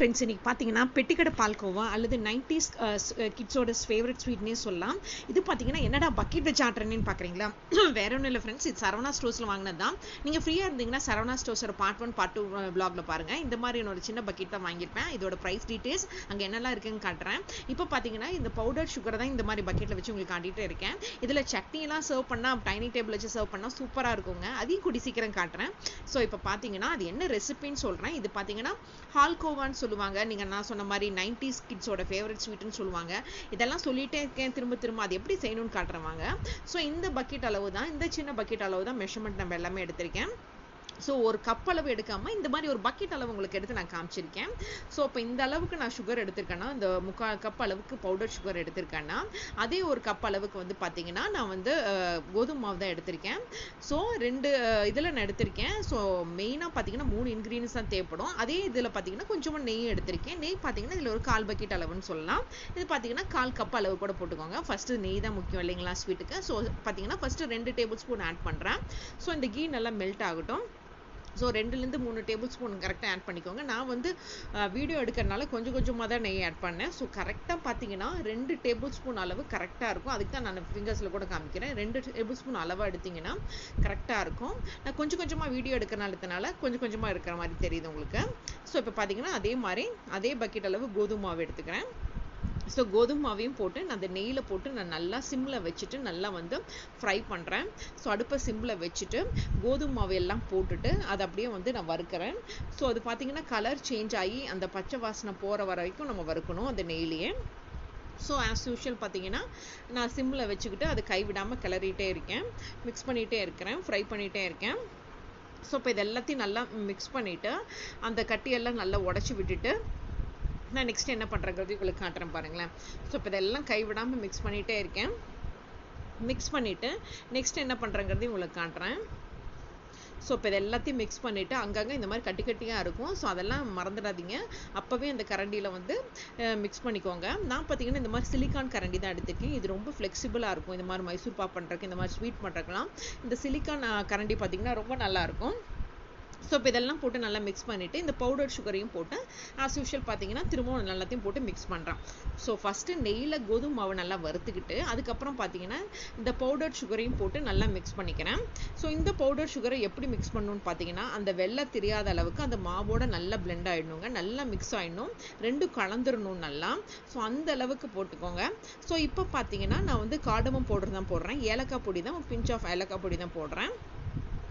Friends இன்னைக்கு பார்த்தீங்கன்னா பெட்டிக்கடை பால்கோவா அல்லது 90s கிட்ஸோட ஃபேவரட் ஸ்வீட்னே சொல்லலாம். இது பார்த்தீங்கன்னா என்னடா பக்கெட் வச்சு ஆட்டுறேன்னு பார்க்குறீங்களா? வேற ஒன்றும் இல்லை ஃப்ரெண்ட்ஸ், இது சரவணா ஸ்டோர்ஸில் வாங்கினது தான். நீங்கள் ஃப்ரீயாக இருந்தீங்கன்னா சரவணா ஸ்டோர்ஸோட பார்ட் 1 பார்ட் 2 வ்ளாகில் பாருங்கள். இந்த மாதிரி என்னோட சின்ன பக்கெட் தான் வாங்கியிருப்பேன். இதோட ப்ரைஸ் டீட்டெயில்ஸ் அங்கே என்னெல்லாம் இருக்குன்னு காட்டுறேன். இப்போ பார்த்தீங்கன்னா இந்த பவுடர் சுகரை தான் இந்த மாதிரி பக்கெட்டில் வச்சு உங்களுக்கு காட்டிகிட்டே இருக்கேன். இதில் சட்னிலாம் சர்வ் பண்ணால் டைனிங் டேபிள் வச்சு சர்வ் பண்ணால் சூப்பராக இருக்குங்க. அதையும் கூடி சீக்கிரம் காட்டுறேன். ஸோ இப்போ பார்த்தீங்கன்னா அது என்ன ரெசிபின்னு சொல்கிறேன். இது பார்த்தீங்கன்னா ஹால்கோவான்னு சொல்லுவாங்க. நீங்கள் நான் சொன்ன மாதிரி 90s கிட்ஸோட ஃபேவரட் ஸ்வீட்னு சொல்லுவாங்க. இதெல்லாம் சொல்லிட்டே இருக்கேன் திரும்ப அது எப்படி செய்யணும்னு காட்டுறவாங்க. ஸோ இந்த பக்கெட் அளவு தான், இந்த சின்ன பக்கெட் அளவு தான் மெஷர்மெண்ட் நம்ம எல்லாமே எடுத்திருக்கேன். ஸோ ஒரு கப் அளவு எடுக்காமல் இந்த மாதிரி ஒரு பக்கெட் அளவு உங்களுக்கு எடுத்து நான் காமிச்சிருக்கேன். ஸோ இப்போ இந்த அளவுக்கு நான் சுகர் எடுத்திருக்கேன்னா, இந்த 3/4 கப் அளவுக்கு பவுடர் சுகர் எடுத்திருக்கேன்னா, அதே ஒரு கப் அளவுக்கு வந்து பார்த்தீங்கன்னா நான் வந்து கோதுமை மாவு தான் எடுத்திருக்கேன். ஸோ 2 இதில் நான் எடுத்திருக்கேன். ஸோ மெயினாக பார்த்தீங்கன்னா 3 இன்க்ரீடியன்ஸ் தான் தேவைப்படும். அதே இதில் பார்த்தீங்கன்னா கொஞ்சமாக நெய் எடுத்திருக்கேன். நெய் பார்த்தீங்கன்னா இதில் ஒரு 1/4 பக்கெட் அளவுன்னு சொல்லலாம். இது பார்த்தீங்கன்னா 1/4 கப் அளவு கூட போட்டுக்கோங்க. ஃபஸ்ட்டு நெய் தான் முக்கியம் இல்லைங்களா ஸ்வீட்டுக்கு. ஸோ பார்த்தீங்கன்னா ஃபஸ்ட்டு 2 டேபிள் ஸ்பூன் ஆட் பண்ணுறேன். ஸோ இந்த கீ நல்லா மெல்ட் ஆகட்டும். ஸோ 2லேருந்து 3 டேபிள் ஸ்பூன் கரெக்டாக ஆட் பண்ணிக்கோங்க. நான் வந்து வீடியோ எடுக்கிறனால கொஞ்சமாக தான் நெய் ஆட் பண்ணேன். ஸோ கரெக்டாக பார்த்தீங்கன்னா 2 டேபிள் ஸ்பூன் அளவு கரெக்டாக இருக்கும். அதுக்கு தான் நான் ஃபிங்கர்ஸில் கூட காமிக்கிறேன். 2 டேபிள் ஸ்பூன் அளவாக எடுத்திங்கன்னா கரெக்டாக இருக்கும். நான் கொஞ்சமாக வீடியோ எடுக்கிறனால கொஞ்சமாக இருக்கிற மாதிரி தெரியுது உங்களுக்கு. ஸோ இப்போ பார்த்தீங்கன்னா அதே பக்கெட் அளவு கோதுமை மாவு எடுத்துக்கிறேன். ஸோ கோதுமை மாவையும் போட்டு நான் அந்த நெய்யில் போட்டு நான் நல்லா சிம்மில் வச்சுட்டு நல்லா வந்து ஃப்ரை பண்ணுறேன். ஸோ அடுப்பை சிம்மில் வச்சுட்டு கோதுமை மாவு எல்லாம் போட்டுட்டு அதை அப்படியே வந்து நான் வறுக்கிறேன். ஸோ அது பார்த்தீங்கன்னா கலர் சேஞ்ச் ஆகி அந்த பச்சை வாசனை போகிற வரைக்கும் நம்ம வறுக்கணும் அந்த நெய்லேயே. ஸோ ஆஸ் யூஷுவல் பார்த்தீங்கன்னா நான் சிம்மில் வச்சுக்கிட்டு அதை கைவிடாமல் கிளறிட்டே இருக்கேன், மிக்ஸ் பண்ணிகிட்டே இருக்கிறேன், ஃப்ரை பண்ணிகிட்டே இருக்கேன். ஸோ இப்போ இது எல்லாத்தையும் நல்லா மிக்ஸ் பண்ணிவிட்டு அந்த கட்டியெல்லாம் நல்லா உடச்சி விட்டுட்டு நான் நெக்ஸ்ட் என்ன பண்ணுறேங்கிறது உங்களுக்கு காட்டுறேன் பாருங்களேன். ஸோ இப்போ இதெல்லாம் கைவிடாமல் மிக்ஸ் பண்ணிகிட்டே இருக்கேன். மிக்ஸ் பண்ணிவிட்டு நெக்ஸ்ட் என்ன பண்ணுறேங்கிறது உங்களுக்கு காட்டுறேன். ஸோ இப்போ இது எல்லாத்தையும் மிக்ஸ் பண்ணிவிட்டு அங்கங்கே இந்த மாதிரி கட்டியாக இருக்கும். ஸோ அதெல்லாம் மறந்துடாதீங்க. அப்போவே அந்த கரண்டியில் வந்து மிக்ஸ் பண்ணிக்கோங்க. நான் பார்த்தீங்கன்னா இந்த மாதிரி சிலிக்கான் கரண்டி தான் எடுத்துருக்கேன். இது ரொம்ப ஃப்ளெக்சிபிளாக இருக்கும். இந்த மாதிரி மைசூர் பாக் பண்ணுறதுக்கு, இந்த மாதிரி ஸ்வீட் பண்ணுறதுக்கெலாம் இந்த சிலிக்கான் கரண்டி பார்த்திங்கன்னா ரொம்ப நல்லாயிருக்கும். ஸோ இப்போ இதெல்லாம் போட்டு நல்லா மிக்ஸ் பண்ணிவிட்டு இந்த பவுடர் சுகரையும் போட்டு ஆஸ் யூஷுவல் பார்த்தீங்கன்னா திரும்பவும் எல்லாத்தையும் போட்டு மிக்ஸ் பண்ணுறேன். ஸோ ஃபஸ்ட்டு நெய்யில் கோதுமை மாவு நல்லா வறுத்துக்கிட்டு அதுக்கப்புறம் பார்த்தீங்கன்னா இந்த பவுடர் சுகரையும் போட்டு நல்லா மிக்ஸ் பண்ணிக்கிறேன். ஸோ இந்த பவுடர் சுகரை எப்படி மிக்ஸ் பண்ணணும்னு பார்த்தீங்கன்னா அந்த வெள்ளை தெரியாத அளவுக்கு அந்த மாவோட நல்லா பிளெண்ட் ஆகிடணுங்க, நல்லா மிக்ஸ் ஆகிடணும், ரெண்டும் கலந்துடணும் நல்லா. ஸோ அந்த அளவுக்கு போட்டுக்கோங்க. ஸோ இப்போ பார்த்தீங்கன்னா நான் வந்து கார்டமம் பவுடர் தான் போடுறேன், ஏலக்காய் பொடி தான், பிஞ்ச் ஆஃப் ஏலக்காய் பொடி தான் போடுறேன்.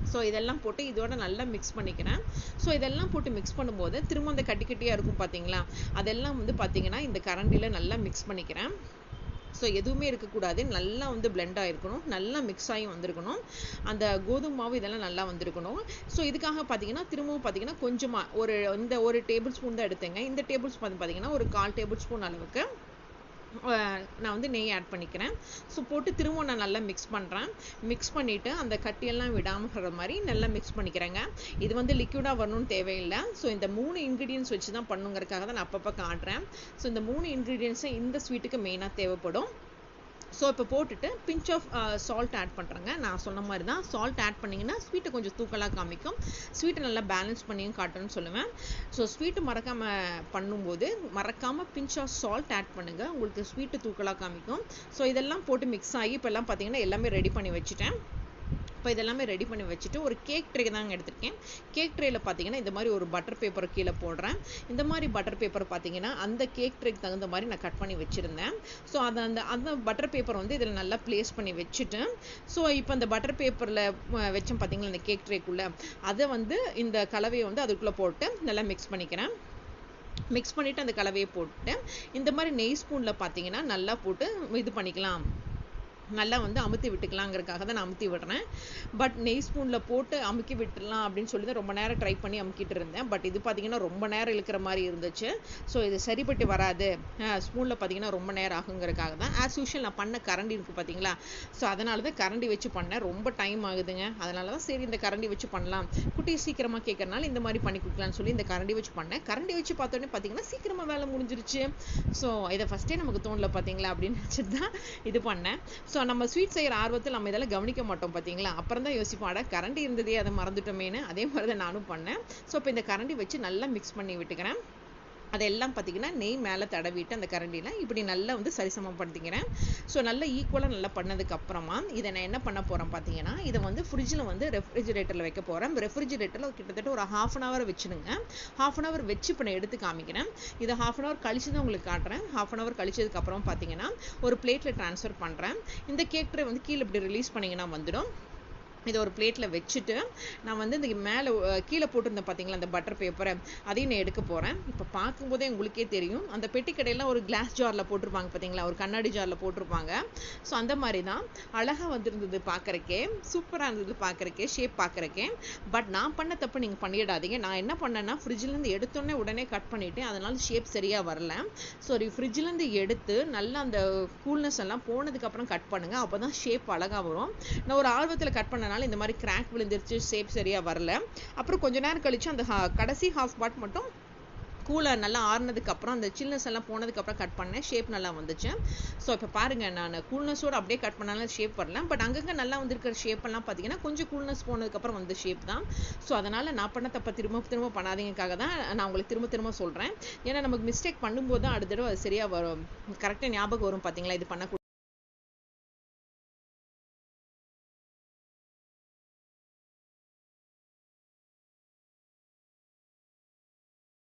ஸோ இதெல்லாம் போட்டு இதோட நல்லா மிக்ஸ் பண்ணிக்கிறேன். ஸோ இதெல்லாம் போட்டு மிக்ஸ் பண்ணும்போது திரும்ப அந்த கட்டியாக இருக்கும் பார்த்தீங்களா, அதெல்லாம் வந்து பார்த்தீங்கன்னா இந்த கரண்டியில் நல்லா மிக்ஸ் பண்ணிக்கிறேன். ஸோ எதுவுமே இருக்கக்கூடாது, நல்லா வந்து பிளெண்ட் ஆகிருக்கணும், நல்லா மிக்ஸ் ஆகி வந்திருக்கணும், அந்த கோதுமை மாவு இதெல்லாம் நல்லா வந்திருக்கணும். ஸோ இதுக்காக பார்த்தீங்கன்னா திரும்பவும் பார்த்தீங்கன்னா கொஞ்சமாக ஒரு டேபிள் ஸ்பூன் தான் எடுத்தேங்க. இந்த டேபிள் ஸ்பூன் பார்த்தீங்கன்னா ஒரு 1/4 டேபிள் ஸ்பூன் அளவுக்கு நான் வந்து நெய் ஆட் பண்ணிக்கிறேன். ஸோ போட்டு திரும்ப நான் நல்லா மிக்ஸ் பண்ணுறேன். மிக்ஸ் பண்ணிவிட்டு அந்த கட்டியெல்லாம் விடாமல் மாதிரி நல்லா மிக்ஸ் பண்ணிக்கிறேங்க. இது வந்து லிக்விடாக வரணும்னு தேவையில்லை. ஸோ இந்த 3 இன்க்ரீடியன்ஸ் வச்சு தான் பண்ணுங்கிறதுக்காக தான் நான் அப்பப்போ காட்டுறேன். ஸோ இந்த 3 இன்க்ரீடியன்ஸை இந்த ஸ்வீட்டுக்கு மெயினாக தேவைப்படும். ஸோ இப்போ போட்டுட்டு பிஞ்ச் ஆஃப் சால்ட் ஆட் பண்ணுறேங்க. நான் சொன்ன மாதிரி தான் சால்ட் ஆட் பண்ணிங்கன்னா ஸ்வீட்டை கொஞ்சம் தூக்கலாக காமிக்கும், ஸ்வீட்டை நல்லா பேலன்ஸ் பண்ணியும் காட்டணும்னு சொல்லுவேன். ஸோ ஸ்வீட்டு மறக்காமல் பிஞ்ச் ஆஃப் சால்ட் ஆட் பண்ணுங்கள், உங்களுக்கு ஸ்வீட்டு தூக்கலாக காமிக்கும். ஸோ இதெல்லாம் போட்டு மிக்ஸ் ஆகி இப்போ எல்லாம் பார்த்தீங்கன்னா எல்லாமே ரெடி பண்ணி வச்சுட்டேன். இப்போ இதெல்லாமே ரெடி பண்ணி வச்சுட்டு ஒரு கேக் ட்ரே தாங்க எடுத்திருக்கேன். கேக் ட்ரேயில் பார்த்தீங்கன்னா இந்த மாதிரி ஒரு பட்டர் பேப்பரை கீழே போடுறேன். இந்த மாதிரி பட்டர் பேப்பர் பார்த்தீங்கன்னா அந்த கேக் ட்ரேக்கு தகுந்த மாதிரி நான் கட் பண்ணி வச்சுருந்தேன். ஸோ அந்த பட்டர் பேப்பர் வந்து இதில் நல்லா ப்ளேஸ் பண்ணி வச்சுட்டேன். ஸோ இப்போ அந்த பட்டர் பேப்பரில் வச்சேன் பார்த்தீங்கன்னா இந்த கேக் ட்ரேக்குள்ளே, அதை வந்து இந்த கலவையை வந்து அதுக்குள்ளே போட்டு நல்லா மிக்ஸ் பண்ணிக்கிறேன். மிக்ஸ் பண்ணிவிட்டு அந்த கலவையை போட்டு இந்த மாதிரி நெய் ஸ்பூனில் பார்த்தீங்கன்னா நல்லா போட்டு இது பண்ணிக்கலாம், நல்லா வந்து அமுத்தி விட்டுக்கலாங்கிறதுக்காக தான் நான் அமுத்தி விடுறேன். பட் நெய் ஸ்பூனில் போட்டு அமுக்கி விட்டுடலாம் அப்படின்னு சொல்லி தான் ரொம்ப நேரம் ட்ரை பண்ணி அமுக்கிட்டு இருந்தேன். பட் இது பார்த்தீங்கன்னா ரொம்ப நேரம் இழுக்கிற மாதிரி இருந்துச்சு. ஸோ இது சரிப்பட்டு வராது, ஸ்பூனில் பார்த்தீங்கன்னா ரொம்ப நேரம் ஆகுங்கிறதுக்காக தான் ஆஸ் யூஷுவல் நான் பண்ண கரண்டி இருக்குது பார்த்தீங்களா. ஸோ அதனால தான் கரண்டி வச்சு பண்ணேன். ரொம்ப டைம் ஆகுதுங்க, அதனால தான் சரி இந்த கரண்டி வச்சு பண்ணலாம், குட்டி சீக்கிரமாக கேட்கறனால இந்த மாதிரி பண்ணி கொடுக்கலான்னு சொல்லி இந்த கரண்டி வச்சு பண்ணேன். கரண்டி வச்சு பார்த்தோன்னே பார்த்தீங்கன்னா சீக்கிரமாக வேலை முடிஞ்சிருச்சு. ஸோ இதை ஃபஸ்ட்டே நமக்கு தோணல பார்த்தீங்களா அப்படின்னு நினச்சிட்டு தான் இது பண்ணேன். ஸோ நம்ம ஸ்வீட் செய்கிற ஆர்வத்தில் நம்ம இதெல்லாம் கவனிக்க மாட்டோம் பார்த்தீங்களா, அப்புறம் தான் யோசிப்போம் அட கரண்டி இருந்ததே அதை மறந்துட்டோமேனு. அதே மாதிரி தான் நானும் பண்ணேன். ஸோ இப்போ இந்த கரண்டி வச்சு நல்லா மிக்ஸ் பண்ணி விட்டுக்கிறேன். அதெல்லாம் பார்த்தீங்கன்னா நெய் மேலே தடவிட்டு அந்த கரண்டியில் இப்படி நல்லா வந்து சரிசமப்படுத்திக்கிறேன். ஸோ நல்லா ஈக்குவலாக நல்லா பண்ணதுக்கு அப்புறமா இதை நான் என்ன பண்ண போகிறேன் பார்த்தீங்கன்னா, இதை வந்து ஃப்ரிட்ஜில் வந்து ரெஃப்ரிஜிரேட்டரில் வைக்க போகிறேன். ரெஃப்ரிஜிரேட்டரில் கிட்டத்தட்ட ஒரு 1/2 hour வச்சுடுங்க. 1/2 hour வச்சு இப்போ நான் எடுத்து காமிக்கிறேன். இதை 1/2 hour கழிச்சு தான் உங்களுக்கு காட்டுறேன். 1/2 hour கழிச்சதுக்கு அப்புறம் பார்த்தீங்கன்னா ஒரு பிளேட்டில் ட்ரான்ஸ்ஃபர் பண்ணுறேன். இந்த கேக் ட்ரே வந்து கீழே இப்படி ரிலீஸ் பண்ணிங்கன்னா வந்துடும். இதை ஒரு பிளேட்டில் வச்சுட்டு நான் வந்து இந்த மேலே கீழே போட்டிருந்தேன் பார்த்தீங்களா அந்த பட்டர் பேப்பரை, அதையும் நான் எடுக்க போகிறேன். இப்போ பார்க்கும்போதே உங்களுக்கே தெரியும், அந்த பெட்டி கடையில் ஒரு கிளாஸ் ஜாரில் போட்டிருப்பாங்க பார்த்தீங்களா, ஒரு கண்ணாடி ஜாரில் போட்டிருப்பாங்க. ஸோ அந்த மாதிரி தான் அழகாக வந்துருந்தது பார்க்குறக்கே, சூப்பராக இருந்தது பார்க்குறக்கே, ஷேப் பார்க்குறக்கே. பட் நான் பண்ண தப்பு நீங்கள் பண்ணிடாதீங்க. நான் என்ன பண்ணேன்னா ஃப்ரிட்ஜிலேருந்து எடுத்தோடனே உடனே கட் பண்ணிவிட்டேன். அதனால ஷேப் சரியாக வரல. ஸோ ஃப்ரிட்ஜிலேருந்து எடுத்து நல்லா அந்த கூல்னஸ் எல்லாம் போனதுக்கப்புறம் கட் பண்ணுங்கள். அப்போ தான் ஷேப் அழகாக வரும். நான் ஒரு ஆர்வத்தில் கட் பண்ணனால இந்த மாதிரி கிராக் விழுந்துருச்சு, ஷேப் சரியா வரல. அப்புறம் கொஞ்ச நேரம் கழிச்சு அந்த கடைசி ஹாஃப் பார்ட் மட்டும் கூலர் நல்லா ஆறுனதுக்கு அப்புறம் அந்த சில்னஸ் எல்லாம் போனதுக்கு அப்புறம் கட் பண்ணேன். ஷேப் நல்லா வந்துச்சு. ஸோ இப்போ பாருங்க, நான் கூல்னஸோட அப்படியே கட் பண்ணாலும் ஷேப் வரல. பட் அங்கங்கே நல்லா வந்திருக்கிற ஷேப் எல்லாம் பார்த்தீங்கன்னா கொஞ்சம் கூல்னஸ் போனதுக்கப்புறம் வந்த ஷேப் தான். ஸோ அதனால நான் பண்ண தப்ப திரும்ப பண்ணாதீங்கக்காக தான் நான் உங்களுக்கு திரும்ப சொல்கிறேன். ஏன்னா நமக்கு மிஸ்டேக் பண்ணும்போது தான் அடுத்த தடவை அது சரியாக வரும், கரெக்டாக ஞாபகம் வரும் பார்த்தீங்களா இது பண்ண